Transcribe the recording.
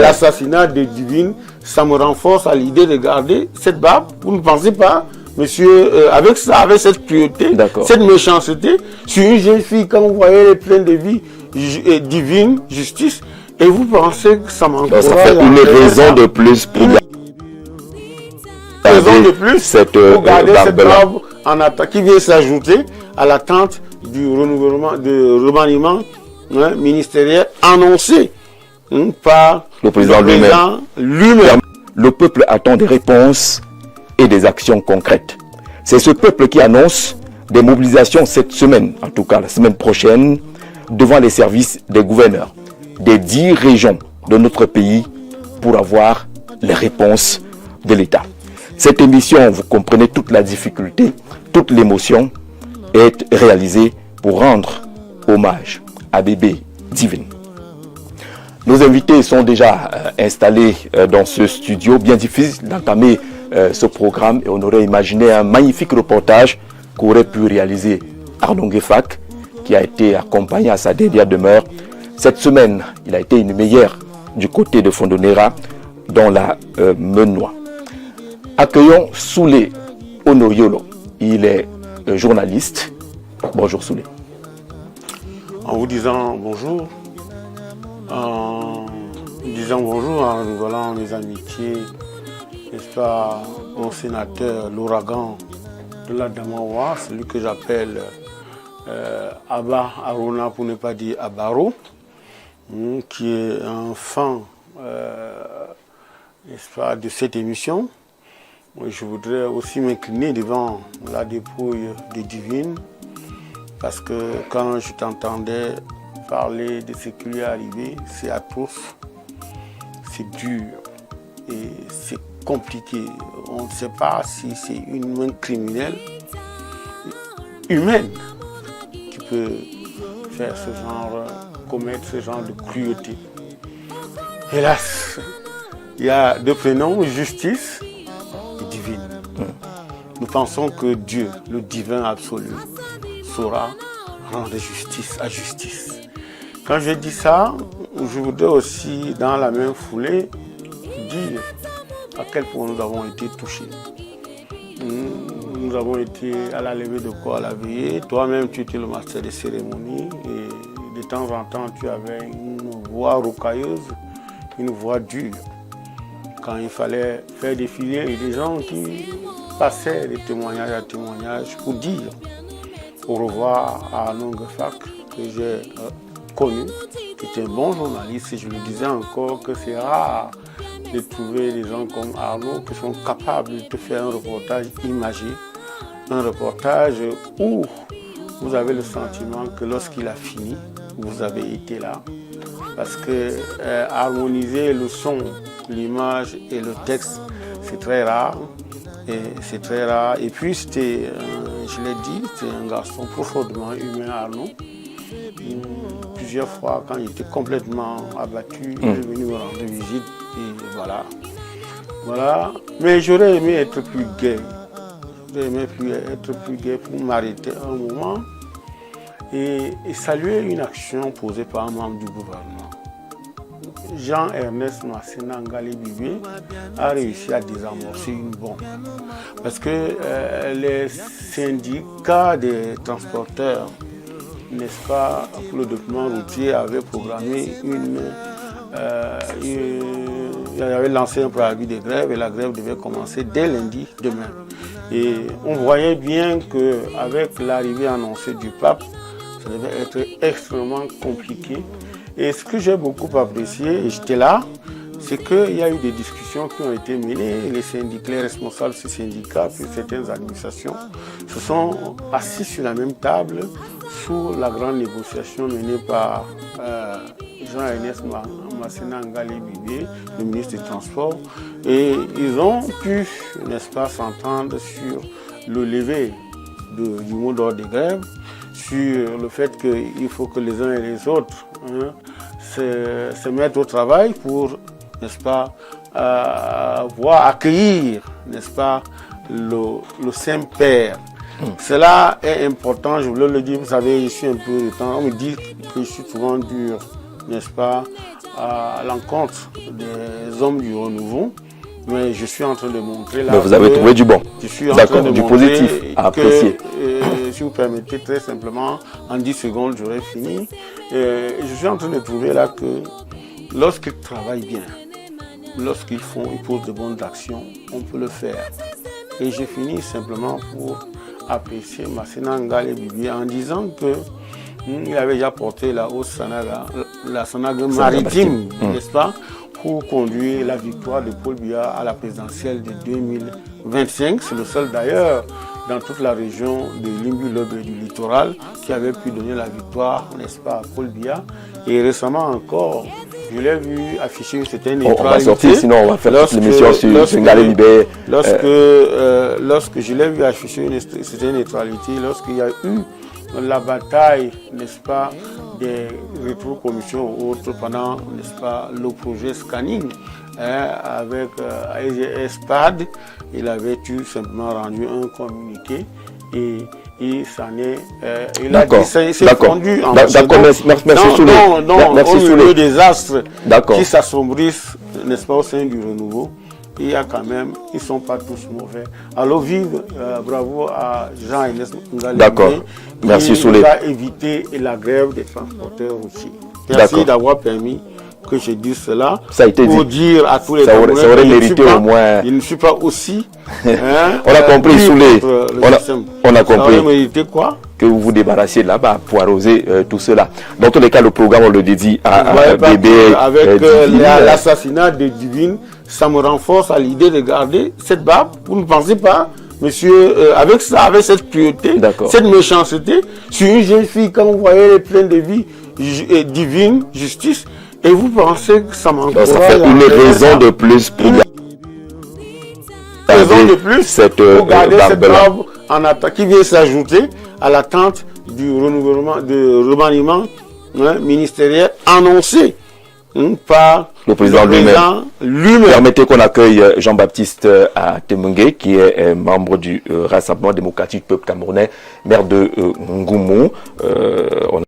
L'assassinat de Divine, ça me renforce à l'idée de garder cette barbe. Vous ne pensez pas, monsieur, avec ça, avec cette cruauté, cette méchanceté, sur une jeune fille, quand vous voyez les pleins de vie, divine, justice, et vous pensez que ça m'encourage. Ça fait une raison de plus pour garder cette barbe en attaque qui vient s'ajouter à l'attente du renouvellement, de remaniement ministériel annoncé par le président lui-même. Le peuple attend des réponses et des actions concrètes. C'est ce peuple qui annonce des mobilisations cette semaine, en tout cas la semaine prochaine, devant les services des gouverneurs des 10 régions de notre pays pour avoir les réponses de l'État. Cette émission, vous comprenez toute la difficulté, toute l'émotion, est réalisée pour rendre hommage à bébé Divine. Nos invités sont déjà installés dans ce studio. Bien difficile d'entamer ce programme et on aurait imaginé un magnifique reportage qu'aurait pu réaliser Arnaud Ngefak, qui a été accompagné à sa dernière demeure. Cette semaine, il a été une meilleure du côté de Fondonera, dans la Menois. Accueillons Soulé Onoriolo. Il est journaliste. Bonjour Soulé. En vous disant bonjour, en disant bonjour, en renouvelant mes amitiés, n'est-ce pas, au sénateur, l'ouragan de la Damawa, celui que j'appelle Abba Arona, pour ne pas dire Abaro, qui est un fan, n'est-ce pas, de cette émission. Je voudrais aussi m'incliner devant la dépouille de Divine, parce que quand je t'entendais parler de ce qui lui est arrivé, c'est atroce, c'est dur et c'est compliqué. On ne sait pas si c'est une main criminelle, humaine, qui peut faire ce genre, commettre ce genre de cruauté. Hélas, il y a deux prénoms, justice et divine. Nous pensons que Dieu, le divin absolu, saura rendre justice à justice. Quand je dis ça, je voudrais aussi, dans la même foulée, dire à quel point nous avons été touchés. Nous avons été à la levée de corps à la veillée. Toi-même, tu étais le master des cérémonies et de temps en temps, tu avais une voix rocailleuse, une voix dure. Quand il fallait faire défiler des gens qui passaient de témoignage à témoignage pour dire au revoir à Arnaud Ngefak, que j'ai connu, qui était un bon journaliste, et je le disais encore que c'est rare de trouver des gens comme Arnaud qui sont capables de te faire un reportage imagé, un reportage où vous avez le sentiment que lorsqu'il a fini, vous avez été là. Parce que harmoniser le son, l'image et le texte, c'est très rare. Et puis c'était, je l'ai dit, c'est un garçon profondément humain, Arnaud. Plusieurs fois, quand il était complètement abattu, il est venu me rendre visite. Et voilà. Mais j'aurais aimé être plus gai. J'aurais aimé être plus gai pour m'arrêter un moment et saluer une action posée par un membre du gouvernement. Jean-Ernest Masséna Ngali Bibé a réussi à désamorcer une bombe. Parce que les syndicats des transporteurs, n'est-ce pas, pour le document routier, avaient programmé il avait lancé un préavis de grève et la grève devait commencer dès lundi demain. Et on voyait bien qu'avec l'arrivée annoncée du pape, ça devait être extrêmement compliqué. Et ce que j'ai beaucoup apprécié, et j'étais là, c'est qu'il y a eu des discussions qui ont été menées. Les syndicats, les responsables de ces syndicats, puis certaines administrations, se sont assis sur la même table sous la grande négociation menée par Jean-Ernest Masséna Ngali Bibé, le ministre des Transports. Et ils ont pu, n'est-ce pas, s'entendre sur le lever du mot d'ordre des grèves, sur le fait qu'il faut que les uns et les autres se mettent au travail pour, n'est-ce pas, accueillir, n'est-ce pas, le Saint-Père. Cela est important, je voulais le dire, vous savez, je suis un peu de temps, on me dit que je suis souvent dur n'est-ce pas, à l'encontre des hommes du renouveau. Mais je suis en train de montrer là. Mais vous avez trouvé du bon. Je suis en train de du montrer positif à apprécier. Si vous permettez, très simplement, en 10 secondes, j'aurai fini. Je suis en train de trouver là que lorsqu'ils travaillent bien, lorsqu'ils posent de bonnes actions, on peut le faire. Et j'ai fini simplement pour apprécier Masséna Ngale Bibi en disant que il avait déjà porté la haute Sanaga, la Sanaga maritime, n'est-ce pas, pour conduire la victoire de Paul Biya à la présidentielle de 2025. C'est le seul d'ailleurs dans toute la région de Limbu-Lobe et du littoral qui avait pu donner la victoire, n'est-ce pas, à Paul Biya. Et récemment encore, je l'ai vu afficher cette neutralité. On va sortir, sinon on va faire l'émission sur Ngale Bibi. Lorsque je l'ai vu afficher cette neutralité, lorsqu'il y a eu la bataille, n'est-ce pas, des rétro-commissions ou autres pendant, n'est-ce pas, le projet scanning avec ESPAD, il avait tout simplement rendu un communiqué et il s'en est, il a dit c'est fondu en au milieu des astres qui s'assombrissent, n'est-ce pas, au sein du renouveau. Il y a quand même, ils ne sont pas tous mauvais. Alors vive, bravo à Jean-Ernest Ngale. D'accord. Merci Soulé. Il va éviter la grève des transporteurs aussi. Merci d'avoir permis que je dise cela. Ça a été pour dire à tous les Camerounais, ça aurait mérité au moins. Il ne suis pas aussi. On a compris Soulé. On a compris. Ça aurait mérité quoi? Que vous vous débarrassiez là-bas pour arroser tout cela. Dans tous les cas, le programme, on le dédie à bébé. Avec l'assassinat de Divine, ça me renforce à l'idée de garder cette barbe. Vous ne pensez pas, monsieur, avec ça, avec cette cruauté, cette méchanceté, sur une jeune fille, quand vous voyez les pleines de vie, divine, justice, et vous pensez que ça m'encourage? Ça fait une raison de plus pour garder cette barbe en attaque qui vient s'ajouter à l'attente du renouvellement, de remaniement ministériel annoncé par le président lui-même. Permettez qu'on accueille Jean-Baptiste Atemungue, qui est membre du Rassemblement démocratique peuple camerounais, maire de Ngoumou. On